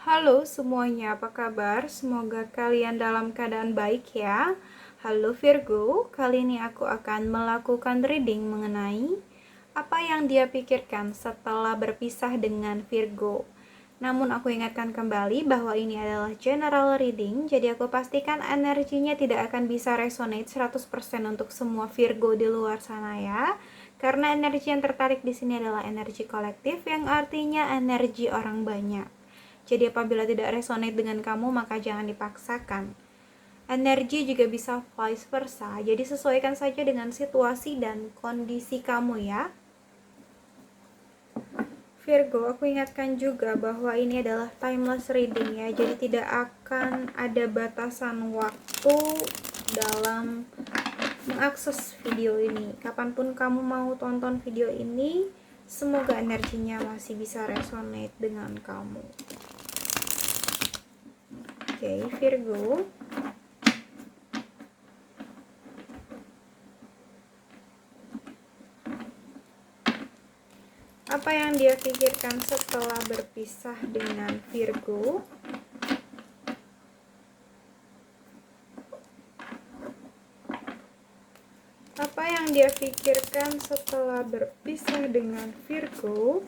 Halo semuanya, apa kabar? Semoga kalian dalam keadaan baik ya. Halo Virgo, kali ini aku akan melakukan reading mengenai apa yang dia pikirkan setelah berpisah dengan Virgo. Namun aku ingatkan kembali bahwa ini adalah general reading, jadi aku pastikan energinya tidak akan bisa resonate 100% untuk semua Virgo di luar sana ya. Karena energi yang tertarik di sini adalah energi kolektif, yang artinya energi orang banyak. Jadi apabila tidak resonate dengan kamu, maka jangan dipaksakan. Energi juga bisa vice versa, jadi sesuaikan saja dengan situasi dan kondisi kamu ya. Virgo, aku ingatkan juga bahwa ini adalah timeless reading ya, jadi tidak akan ada batasan waktu dalam mengakses video ini. Kapanpun kamu mau tonton video ini, semoga energinya masih bisa resonate dengan kamu. Oke, Virgo. Apa yang dia pikirkan setelah berpisah dengan Virgo? Apa yang dia pikirkan setelah berpisah dengan Virgo?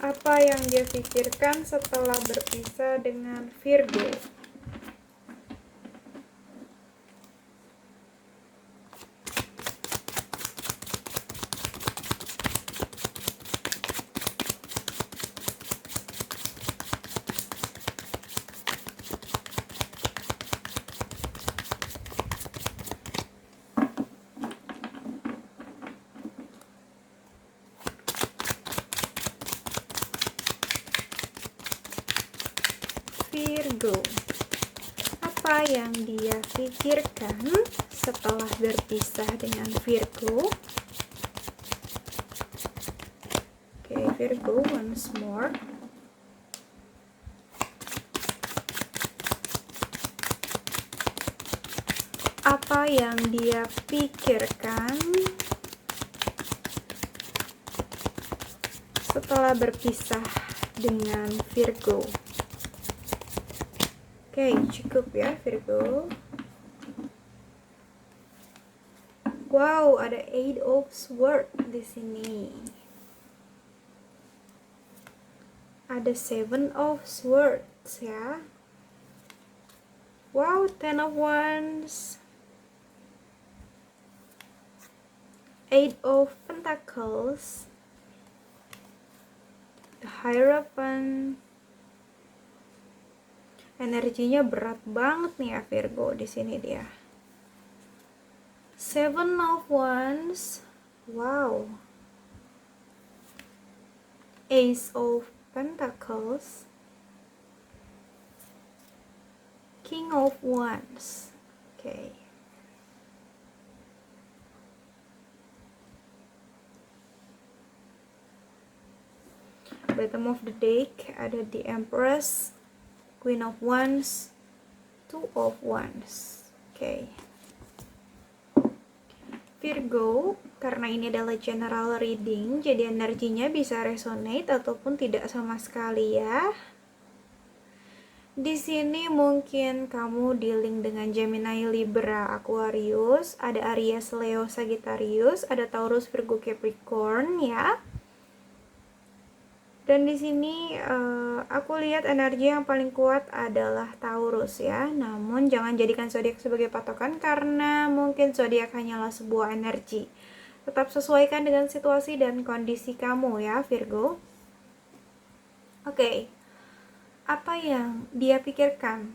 Apa yang dia pikirkan setelah berpisah dengan Virgo? Virgo, apa yang dia pikirkan setelah berpisah dengan Virgo? Oke, Virgo, once more. Apa yang dia pikirkan setelah berpisah dengan Virgo? Oke, cukup ya Virgo. Wow, ada Eight of Swords di sini. Ada Seven of Swords ya. Wow, Ten of Wands. Eight of Pentacles. The Hierophant. Energinya berat banget nih ya Virgo di sini dia. Seven of Wands. Wow. Ace of Pentacles. King of Wands. Okay. Bottom of the deck ada the Empress, Queen of Wands, Two of Wands. Okay. Virgo, karena ini adalah general reading, jadi energinya bisa resonate ataupun tidak sama sekali ya. Di sini mungkin kamu dealing dengan Gemini, Libra, Aquarius, ada Aries, Leo, Sagittarius, ada Taurus, Virgo, Capricorn ya. Dan di sini aku lihat energi yang paling kuat adalah Taurus ya. Namun jangan jadikan zodiak sebagai patokan karena mungkin zodiak hanyalah sebuah energi. Tetap sesuaikan dengan situasi dan kondisi kamu ya, Virgo. Oke. Apa yang dia pikirkan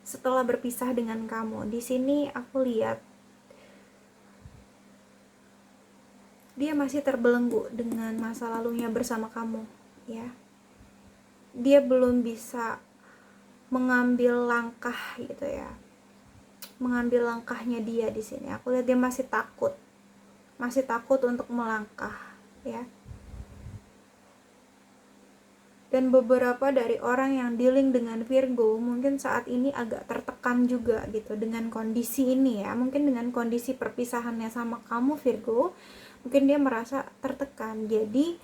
setelah berpisah dengan kamu? Di sini aku lihat dia masih terbelenggu dengan masa lalunya bersama kamu ya. Dia belum bisa mengambil langkah gitu ya. Mengambil langkahnya dia di sini. Aku lihat dia masih takut. Masih takut untuk melangkah ya. Dan beberapa dari orang yang dealing dengan Virgo mungkin saat ini agak tertekan juga gitu dengan kondisi ini ya. Mungkin dengan kondisi perpisahannya sama kamu Virgo, mungkin dia merasa tertekan. Jadi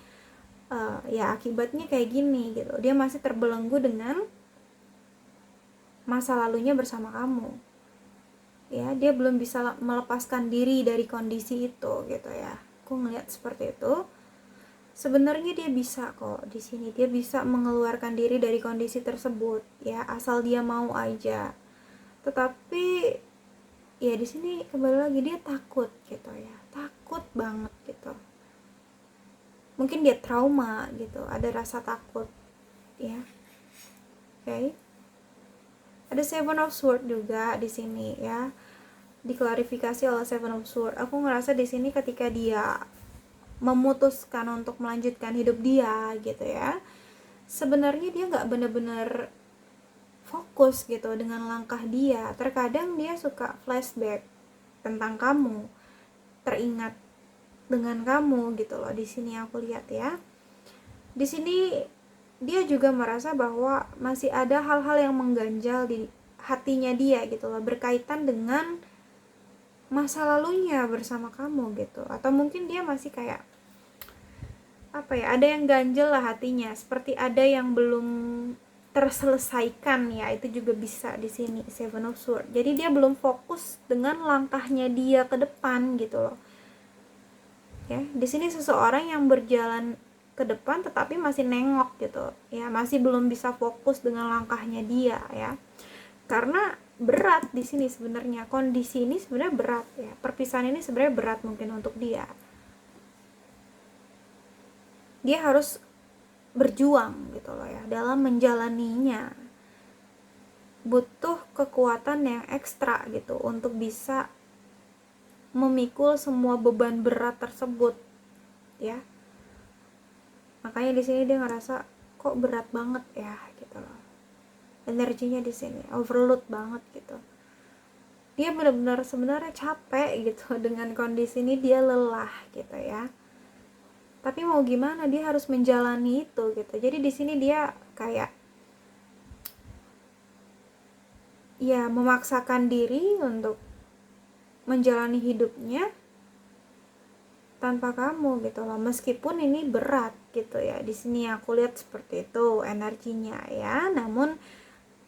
ya akibatnya kayak gini gitu. Dia masih terbelenggu dengan masa lalunya bersama kamu. Ya, dia belum bisa melepaskan diri dari kondisi itu gitu ya. Aku ngeliat seperti itu. Sebenarnya dia bisa kok di sini, dia bisa mengeluarkan diri dari kondisi tersebut ya, asal dia mau aja. Tetapi ya di sini kembali lagi dia takut gitu ya, takut banget gitu. Mungkin dia trauma gitu, ada rasa takut ya. Oke. Ada Seven of Swords juga di sini ya. Diklarifikasi oleh Seven of Swords. Aku ngerasa di sini ketika dia memutuskan untuk melanjutkan hidup dia gitu ya, sebenarnya dia nggak bener-bener fokus gitu dengan langkah dia. Terkadang dia suka flashback tentang kamu, teringat dengan kamu gitu loh. Di sini aku lihat ya, di sini dia juga merasa bahwa masih ada hal-hal yang mengganjal di hatinya dia gitu loh, berkaitan dengan masa lalunya bersama kamu gitu. Atau mungkin dia masih kayak apa ya, ada yang ganjel lah hatinya, seperti ada yang belum terselesaikan ya, itu juga bisa di sini Seven of Swords. Jadi dia belum fokus dengan langkahnya dia ke depan gitu loh. Ya, di sini seseorang yang berjalan ke depan tetapi masih nengok gitu ya, masih belum bisa fokus dengan langkahnya dia ya. Karena berat di sini sebenarnya, kondisi ini sebenarnya berat ya, perpisahan ini sebenarnya berat mungkin untuk dia. Dia harus berjuang gitu loh ya dalam menjalaninya, butuh kekuatan yang ekstra gitu untuk bisa memikul semua beban berat tersebut ya. Makanya di sini dia ngerasa kok berat banget ya gitu loh, energinya di sini overload banget gitu. Dia benar-benar sebenarnya capek gitu dengan kondisi ini, dia lelah gitu ya, tapi mau gimana, dia harus menjalani itu gitu. Jadi di sini dia kayak ya memaksakan diri untuk menjalani hidupnya tanpa kamu gitu loh, meskipun ini berat gitu ya. Di sini aku lihat seperti itu energinya ya. Namun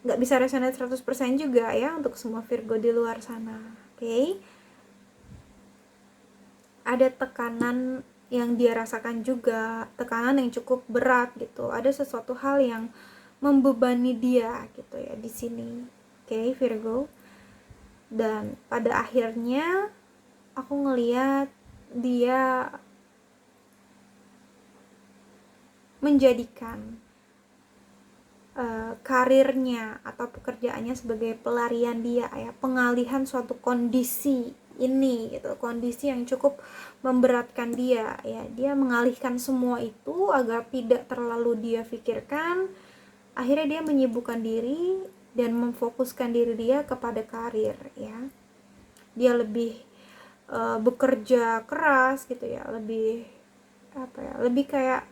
nggak bisa resonate 100% juga ya untuk semua Virgo di luar sana. Oke. Ada tekanan yang dia rasakan juga, tekanan yang cukup berat gitu. Ada sesuatu hal yang membebani dia gitu ya di sini. Oke, Virgo. Dan pada akhirnya aku ngeliat dia menjadikan karirnya atau pekerjaannya sebagai pelarian dia ya, pengalihan suatu kondisi ini gitu, kondisi yang cukup memberatkan dia ya. Dia mengalihkan semua itu agar tidak terlalu dia pikirkan. Akhirnya dia menyibukkan diri dan memfokuskan diri dia kepada karir ya. Dia lebih bekerja keras gitu ya, lebih apa ya, lebih kayak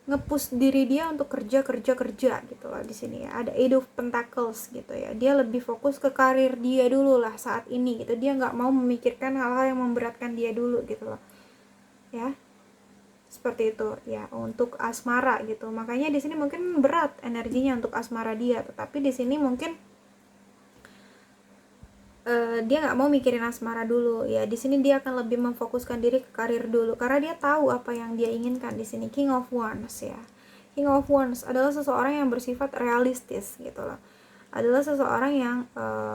nge-push diri dia untuk kerja gitu loh. Di sini ya ada Eight of Pentacles gitu ya, dia lebih fokus ke karir dia dulu lah saat ini gitu. Dia nggak mau memikirkan hal-hal yang memberatkan dia dulu gitu loh ya, seperti itu ya untuk asmara gitu. Makanya di sini mungkin berat energinya untuk asmara dia, tetapi di sini mungkin dia nggak mau mikirin asmara dulu ya. Di sini dia akan lebih memfokuskan diri ke karir dulu karena dia tahu apa yang dia inginkan. Di sini King of Wands ya. King of Wands adalah seseorang yang bersifat realistis gitu loh. Adalah seseorang yang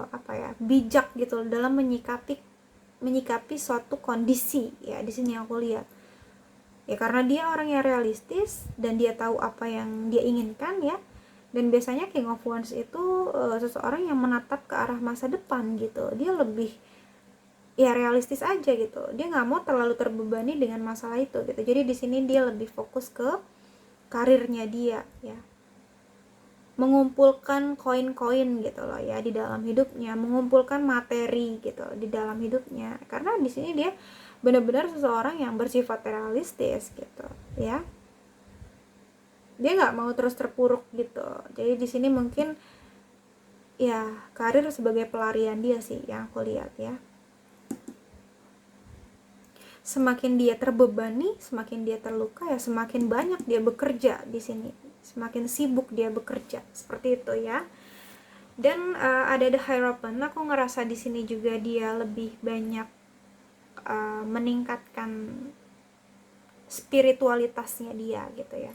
apa ya, bijak gitu loh dalam menyikapi suatu kondisi ya. Di sini aku lihat ya, karena dia orang yang realistis dan dia tahu apa yang dia inginkan ya. Dan biasanya King of Wands itu seseorang yang menatap ke arah masa depan gitu. Dia lebih ya realistis aja gitu. Dia nggak mau terlalu terbebani dengan masalah itu gitu. Jadi di sini dia lebih fokus ke karirnya dia ya. Mengumpulkan koin-koin gitu loh ya di dalam hidupnya, mengumpulkan materi gitu di dalam hidupnya. Karena di sini dia benar-benar seseorang yang bersifat realistis gitu ya. dia nggak mau terus terpuruk gitu. Jadi di sini mungkin ya karir sebagai pelarian dia sih yang aku lihat ya. Semakin dia terbebani, semakin dia terluka, ya semakin banyak dia bekerja di sini, semakin sibuk dia bekerja, seperti itu ya. Dan ada the Hierophant, aku ngerasa di sini juga dia lebih banyak meningkatkan spiritualitasnya dia gitu ya,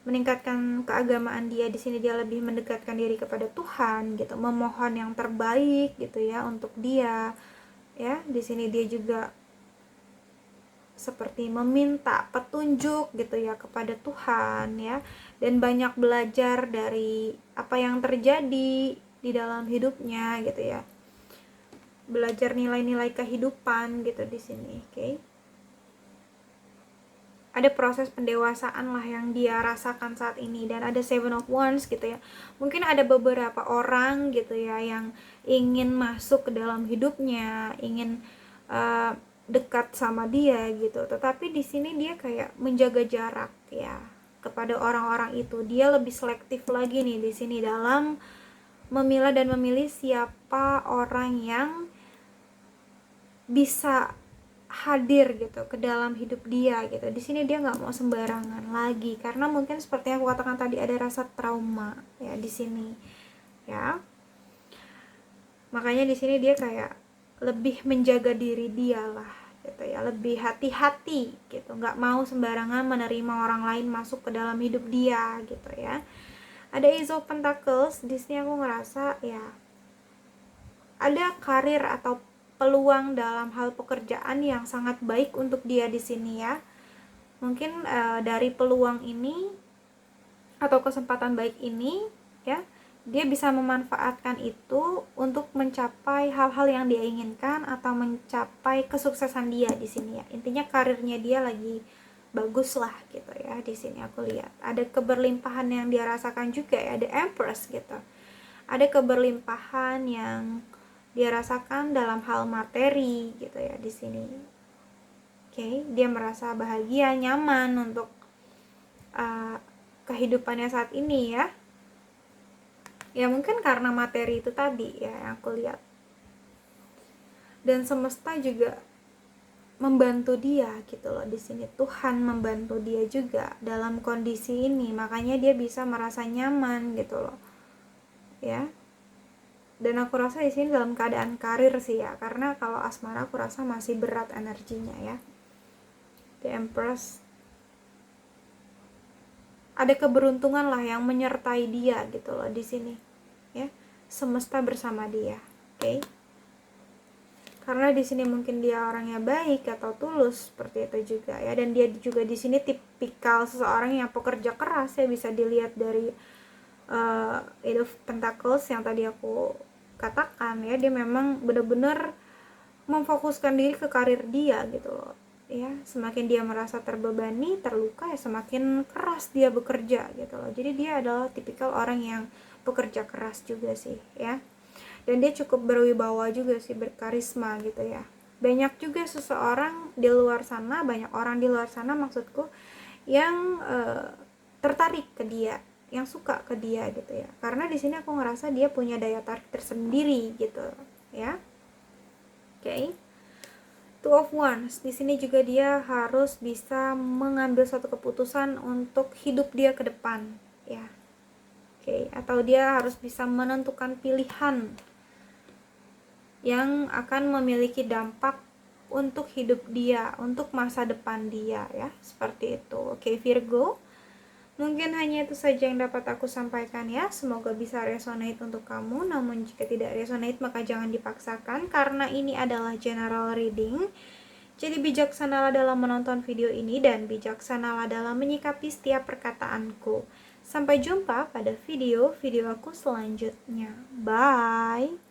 meningkatkan keagamaan dia. Di sini dia lebih mendekatkan diri kepada Tuhan gitu, memohon yang terbaik gitu ya untuk dia ya. Di sini dia juga seperti meminta petunjuk gitu ya kepada Tuhan ya, dan banyak belajar dari apa yang terjadi di dalam hidupnya gitu ya, belajar nilai-nilai kehidupan gitu di sini. Oke. Ada proses pendewasaan lah yang dia rasakan saat ini. Dan ada Seven of Wands gitu ya, mungkin ada beberapa orang gitu ya yang ingin masuk ke dalam hidupnya, ingin dekat sama dia gitu, tetapi di sini dia kayak menjaga jarak ya kepada orang-orang itu. Dia lebih selektif lagi nih di sini dalam memilah dan memilih siapa orang yang bisa hadir gitu ke dalam hidup dia gitu. Di sini dia nggak mau sembarangan lagi karena mungkin seperti yang aku katakan tadi, ada rasa trauma ya di sini ya. Makanya di sini dia kayak lebih menjaga diri dia lah gitu ya, lebih hati-hati gitu, nggak mau sembarangan menerima orang lain masuk ke dalam hidup dia gitu ya. Ada Ace of Pentacles, di sini aku ngerasa ya ada karir atau peluang dalam hal pekerjaan yang sangat baik untuk dia di sini ya. Mungkin dari peluang ini atau kesempatan baik ini ya, dia bisa memanfaatkan itu untuk mencapai hal-hal yang dia inginkan atau mencapai kesuksesan dia di sini ya. Intinya karirnya dia lagi bagus lah gitu ya. Di sini aku lihat ada keberlimpahan yang dia rasakan juga ya, ada Empress gitu. Ada keberlimpahan yang dia rasakan dalam hal materi gitu ya di sini. Oke, dia merasa bahagia, nyaman untuk kehidupannya saat ini ya. Ya mungkin karena materi itu tadi ya yang aku lihat. Dan semesta juga membantu dia gitu loh di sini. Tuhan membantu dia juga dalam kondisi ini, makanya dia bisa merasa nyaman gitu loh. Ya. Dan aku rasa di sini dalam keadaan karir sih ya, karena kalau asmara aku rasa masih berat energinya ya. The Empress, ada keberuntungan lah yang menyertai dia gitu loh di sini ya, semesta bersama dia. Oke. Karena di sini mungkin dia orangnya baik atau tulus seperti itu juga ya, dan dia juga di sini tipikal seseorang yang pekerja keras ya, bisa dilihat dari Eight of Pentacles yang tadi aku katakan ya. Dia memang benar-benar memfokuskan diri ke karir dia gitu loh ya. Semakin dia merasa terbebani, terluka, ya semakin keras dia bekerja gitu loh. Jadi dia adalah tipikal orang yang pekerja keras juga sih ya. Dan dia cukup berwibawa juga sih, berkarisma gitu ya. Banyak juga seseorang di luar sana, banyak orang di luar sana maksudku, yang tertarik ke dia, yang suka ke dia gitu ya. Karena di sini aku ngerasa dia punya daya tarik tersendiri gitu ya. Oke. Two of Wands, di sini juga dia harus bisa mengambil suatu keputusan untuk hidup dia ke depan ya. Oke, atau dia harus bisa menentukan pilihan yang akan memiliki dampak untuk hidup dia, untuk masa depan dia ya, seperti itu. Oke Virgo, mungkin hanya itu saja yang dapat aku sampaikan ya. Semoga bisa resonate untuk kamu. Namun jika tidak resonate maka jangan dipaksakan, karena ini adalah general reading. Jadi bijaksanalah dalam menonton video ini dan bijaksanalah dalam menyikapi setiap perkataanku. Sampai jumpa pada video aku selanjutnya. Bye.